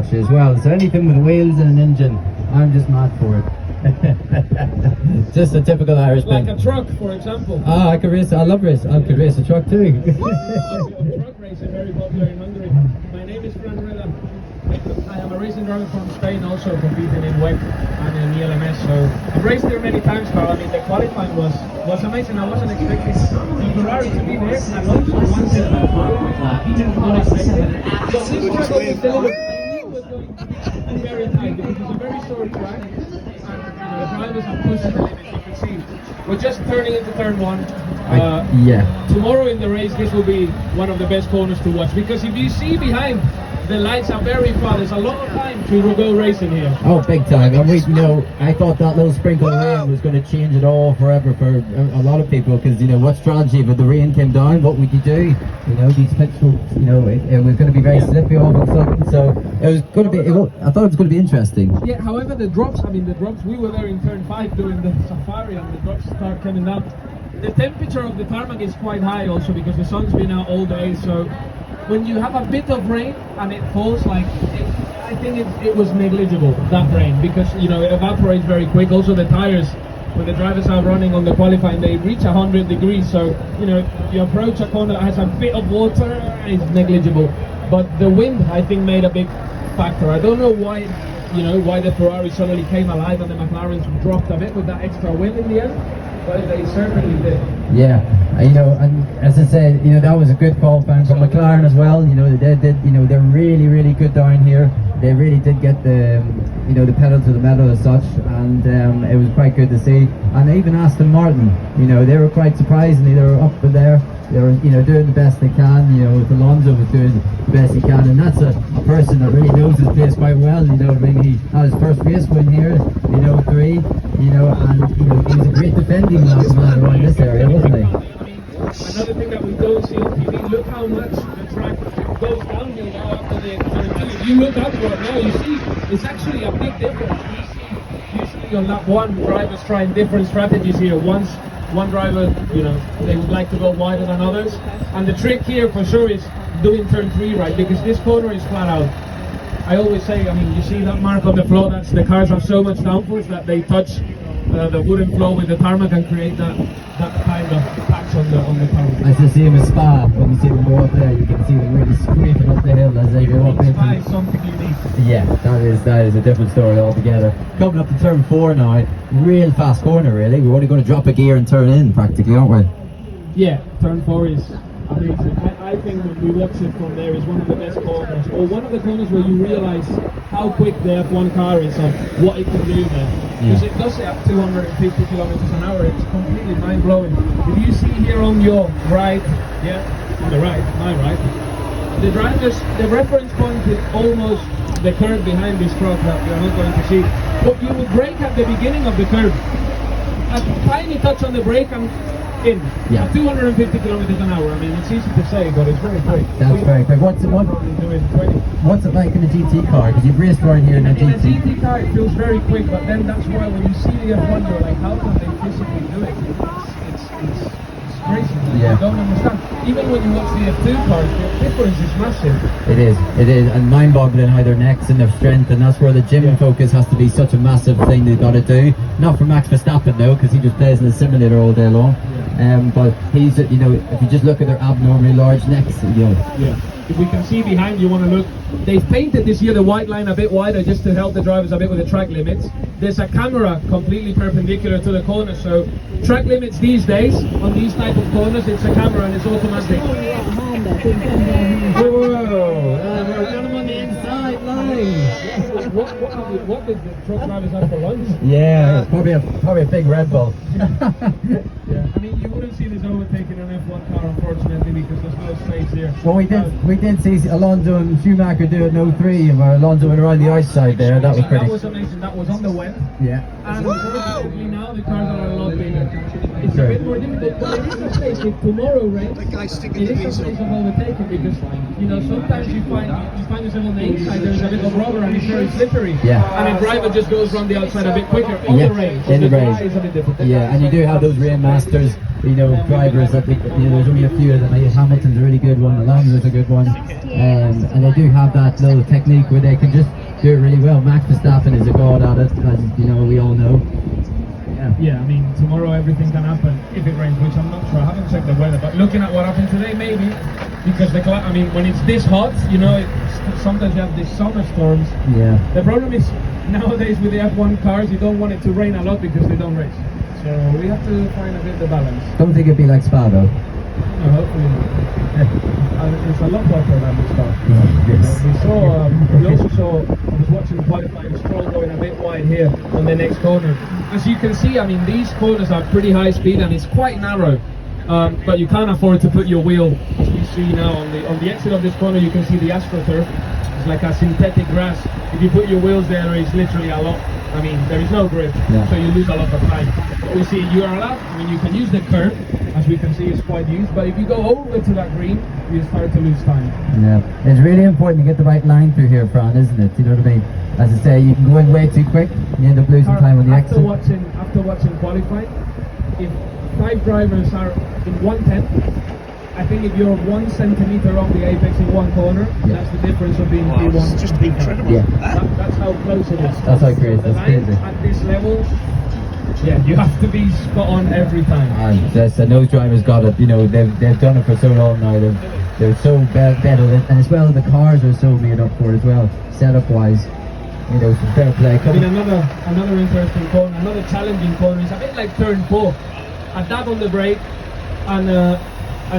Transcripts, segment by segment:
much as well. So anything with wheels and an engine, I'm just mad for it. Just a typical Irish Like thing. a truck, for example. Ah, I could race. I love race. I could race a truck too. Truck racing very popular in Hungary. My name is Fran Reda. I am a racing driver from Spain, also competing in WEC and in ELMS. So I've raced here many times, Carl. I mean, the qualifying was amazing. I wasn't expecting the Ferrari to be there, and also unexpected. But this track always delivered. I knew it was going to be very tight because it's a very short track, and the drivers are pushing the limits. You can see we're just turning into turn one. Yeah. Tomorrow in the race, this will be one of the best corners to watch, because if you see behind, the lights are very far. There's a lot of time to go racing here. Oh, big time. And I thought that little sprinkle of rain was going to change it all forever for a lot of people, because, what strategy, if the rain came down, what would you do? These pits were, it was going to be very slippy all of a sudden, so it was going to be, I thought it was going to be interesting. Yeah, however, the drops, we were there in turn 5 doing the safari, and the drops start coming down. The temperature of the tarmac is quite high also, because the sun's been out all day, so when you have a bit of rain and it falls, I think it was negligible, that rain, because it evaporates very quick. Also the tires, when the drivers are running on the qualifying, they reach 100 degrees, so you approach a corner that has a bit of water, it's negligible. But the wind, I think, made a big factor. I don't know why why the Ferrari suddenly came alive and the McLarens dropped a bit with that extra wind in the end, but they certainly did. Yeah, and as I said, that was a good qualifying from McLaren as well. They did, they're really, really good down here. They really did get the, the pedal to the metal as such, and it was quite good to see. And even Aston Martin, they were quite surprisingly, they were up there. They were, doing the best they can. Alonso was doing the best he can, and that's a person that really knows his place quite well. He had his first race win here, 3. And he was a great defending man around this area, wasn't he? Another thing that we don't see on TV, look how much the track goes downhill now after the turn 2. If you look up right now, you see it's actually a big difference. You see on lap 1, drivers trying different strategies here. One driver, they would like to go wider than others. And the trick here for sure is doing turn 3 right, because this corner is flat out. I always say, you see that mark on the floor, that's the cars have so much downforce that they touch the wooden floor with the tarmac and create that kind of patch on the tarmac. As you see them in Spa, when you see them go up there, you can see them really scraping up the hill as they go up into Spa is something unique. Yeah, that is a different story altogether. Coming up to turn 4 now, real fast corner really. We're only going to drop a gear and turn in practically, aren't we? Yeah, turn 4 is amazing. I think when we watch it from there, is one of the best corners, or one of the corners where you realise how quick the F1 car is and what it can do there. Because it does it at 250 kilometers an hour. It's completely mind-blowing. If you see here on your right, on the right, my right, the reference point is almost the curve behind this truck that you're not going to see. But you would brake at the beginning of the curve. A tiny touch on the brake and in. Yeah. At 250 kilometers an hour. It's easy to say, but it's very quick. That's very quick. What's it like in a GT car? Because you've raced around here in a GT. In a GT car, it feels very quick, but then that's why when you see the F1, you're like, how can they physically do it? It's crazy. Yeah. You don't understand. Even when you watch the F2 cars, the difference is massive. It is, and mind-boggling how their necks and their strength, and that's where the gym focus has to be such a massive thing they've got to do. Not for Max Verstappen though, because he just plays in the simulator all day long. But he's, if you just look at their abnormally large necks, Yeah. If we can see behind, you want to look. They've painted this year the white line a bit wider just to help the drivers a bit with the track limits. There's a camera completely perpendicular to the corner, so track limits these days on these type of corners, it's a camera and it's automatic. Whoa! We're got him on the inside line. What did the truck drivers have for lunch? Yeah, probably a big Red Bull. Yeah, you wouldn't see this overtaking an F1 car, unfortunately, because there's no space here. Well, we did see Alonso and Schumacher do it in 03, where Alonso went around the outside there. That was pretty. That was amazing. That was on the wet. Yeah. And unfortunately now the cars are a lot bigger. it's a bit more difficult, but it is a case if tomorrow rains, That guy's sticking it to is a me, case of overtaking because, you know, sometimes you find yourself on the inside, there's a bit of rubber and it's very slippery. Yeah. And a driver just goes around the outside a bit quicker on Yeah, the rain. in the rain. It's a bit difficult. Yeah, and you do have those rain masters, you know, drivers that, you know, there's only a few of them. Like Hamilton's a really good one, Alonso's a good one, and they do have that little technique where they can just do it really well. Max Verstappen is a god at it, as you know, we all know. Yeah, I mean, tomorrow everything can happen if it rains, which I'm not sure. I haven't checked the weather, but looking at what happened today, maybe, because I mean, when it's this hot, you know, sometimes you have these summer storms. Yeah. The problem is, nowadays with the F1 cars, you don't want it to rain a lot because they don't race. So we have to find a bit of the balance. Don't think it'd be like Spa though. No, hopefully not. It's a lot hotter than the start. Yes. We also saw, I was watching qualifying, Stroll going a bit wide here on the next corner. As you can see, I mean, these corners are pretty high speed and it's quite narrow. But you can't afford to put your wheel, as you see now on the exit of this corner, you can see the AstroTurf. It's like a synthetic grass. If you put your wheels there, it's literally a lot. I mean, there is no grip, so you lose a lot of time. But we see you are allowed, I mean, you can use the curve, as we can see it's quite used, but if you go over to that green, you start to lose time. Yeah, it's really important to get the right line through here, Fran, isn't it? You know what I mean? As I say, you can go in way too quick, and you end up losing time on the exit. After watching qualifying, if 5 drivers are in 1/10, I think if you're 1 centimeter off the apex in one corner, that's the difference of being P1. It's just incredible. Yeah. That's how close it is. That's how crazy. The That's lines crazy. at this level, yeah, you have to be spot on every time. And those drivers got it. You know, they've done it for so long now. They're so better, and as well the cars are so made up for it as well, setup wise. You know, some fair play. I mean, another interesting corner, another challenging corner. It's a bit like turn 4. A dab on the brake, and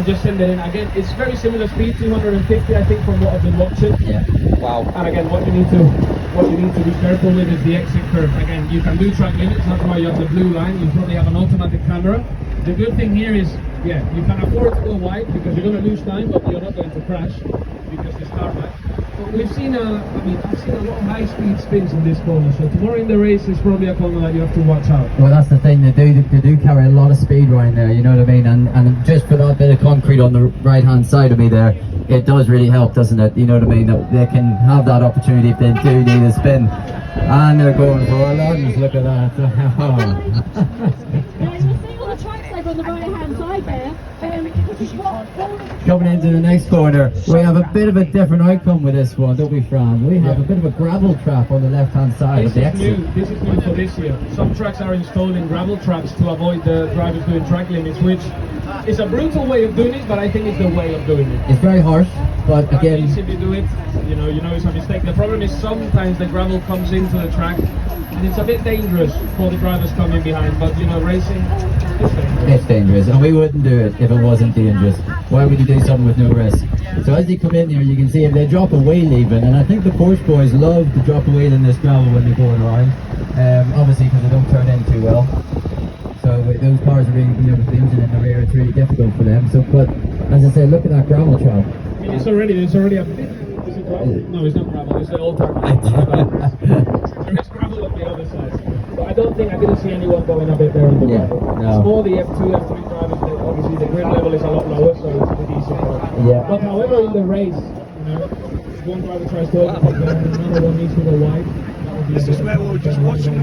just send it in. Again, it's very similar speed, 250, I think, from what I've been watching. Yeah. Wow. And again, what you need to be careful with is the exit curve. Again, you can do track limits. That's why you have the blue line. You probably have an automatic camera. The good thing here is, yeah, you can afford to go wide because you're going to lose time, but you're not going to crash because it's tarmac. But we've seen I've seen a lot of high-speed spins in this corner. So tomorrow in the race is probably a corner that you have to watch out. Well, that's the thing. They do carry a lot of speed right there. You know what I mean? And just for that bit of concrete on the right-hand side of me there, it does really help, doesn't it? You know what I mean? That they can have that opportunity if they do need a spin. And they're going for a lot. Look at that. The track's like on the right hand side there. Coming into the next corner, we have a bit of a different outcome with this one, don't we, Fran? We have a bit of a gravel trap on the left-hand side of the exit. This is new for this year. Some tracks are installing gravel traps to avoid the drivers doing track limits, which is a brutal way of doing it, but I think it's the way of doing it. It's very harsh, but At again, least if you do it, you know it's a mistake. The problem is sometimes the gravel comes into the track, and it's a bit dangerous for the drivers coming behind. But you know, racing, it's dangerous. it's dangerous, and we wouldn't do it if it wasn't dangerous. Why would you do something with no risk? So as you come in here, you can see if they drop a wheel even, and I think the Porsche boys love to drop a wheel in this gravel when they're going around, obviously because they don't turn in too well. So those cars are really, you know, with the engine in the rear, it's really difficult for them. So, but as I said, look at that gravel trap. I mean, it's already a bit. Is it gravel? No, it's not gravel. It's the old tarmac. There is gravel on the other side. But I didn't see anyone going a bit there on the gravel. No. It's more the F2, F3 drivers. Obviously, the grip level is a lot lower, so it's a bit easier. Yeah. But however, in the race, you know, if one driver tries to overtake them, another one needs to go wide. This is where we were just watching.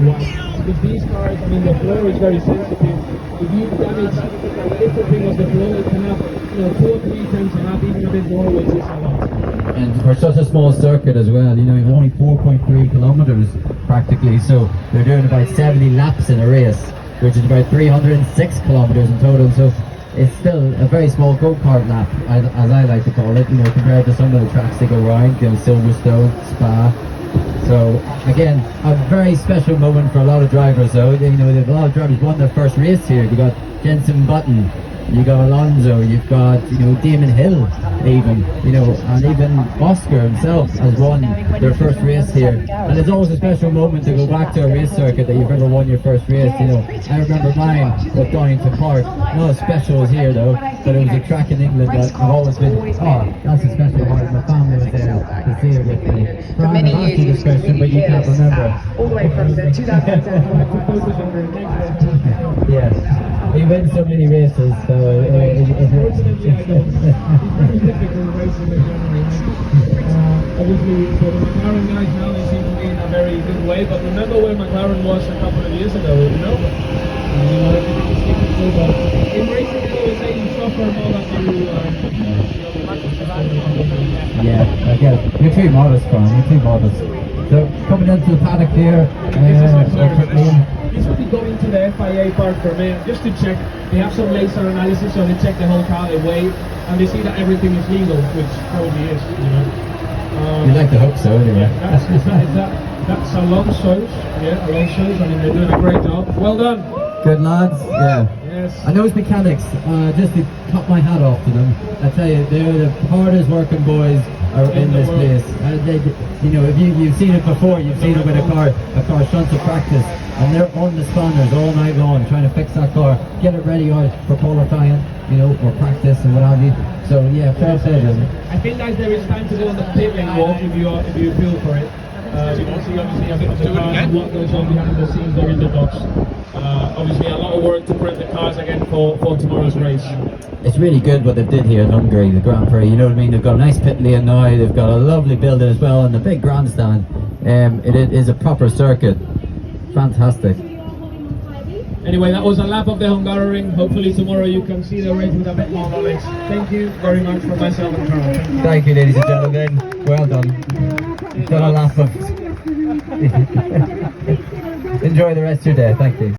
Because these cars, I mean, the floor is very sensitive. If you damage, the different thing was the floor, it can have, you know, 2 or 3 times and have even a bit more, which is a lot. And for such a small circuit as well, you know, it's only 4.3 kilometers practically, so they're doing about 70 laps in a race, which is about 306 kilometers in total. So it's still a very small go-kart lap, as I like to call it, you know, compared to some of the tracks they go around, you know, Silverstone, Spa. So again, a very special moment for a lot of drivers though. You know, a lot of drivers won their first race here. You got Jenson Button, you got Alonso, you've got, you know, Damon Hill even, you know, and even Oscar himself has won their first race here. And it's always a special moment to go back to a race circuit that you've ever won your first race, you know. I remember mine with Donington Park. Not as special as here though, but it was a track in England that I've always been, oh, that's a special part. My family was there to see it with me. Brian, I've asked you this question, but you can't remember. All the way from the 2010 Yes. he wins so many races, so Unfortunately, I don't. It's very difficult racing in general, right? Obviously, for the McLaren guys now, they seem to be in a very good way. But remember where McLaren was a couple of years ago, you know? Everything is difficult, but in racing, they always say you suffer more than you yeah, I get it. You're too modest, Brian. You're too modest. So coming into the paddock here, This will be going to the FIA part for me, just to check. They have some laser analysis, so they check the whole car, they weigh, and they see that everything is legal, which probably is, you know. you like to hope so, anyway. That's Alonso's, yeah, Alonso's. I mean, they're doing a great job. Well done. Good lads, yeah. Yes. And those mechanics, just to cut my hat off to them, I tell you, they're the hardest working boys are in this place. You know, if you've seen it before, you've seen it with a car shunts to practice, and they're on the spanners all night long trying to fix that car, get it ready out for qualifying, you know, or practice and what have you. So yeah, fair play to them. I think, guys, there is time to go on the pit lane walk if you feel for it. You can see obviously a bit of the cars and what goes on behind the scenes there in the docks. Obviously a lot of work to prep the cars again for tomorrow's race. It's really good what they did here in Hungary, the Grand Prix, you know what I mean? They've got a nice pit lane now, they've got a lovely building as well, and the big grandstand. It is a proper circuit. Fantastic. Anyway, that was a lap of the Hungaroring. Hopefully tomorrow you can see the race with a bit more knowledge. Thank you very much from myself and Carl. Thank you, ladies and gentlemen. Well done. You've done a lap of... Enjoy the rest of your day. Thank you.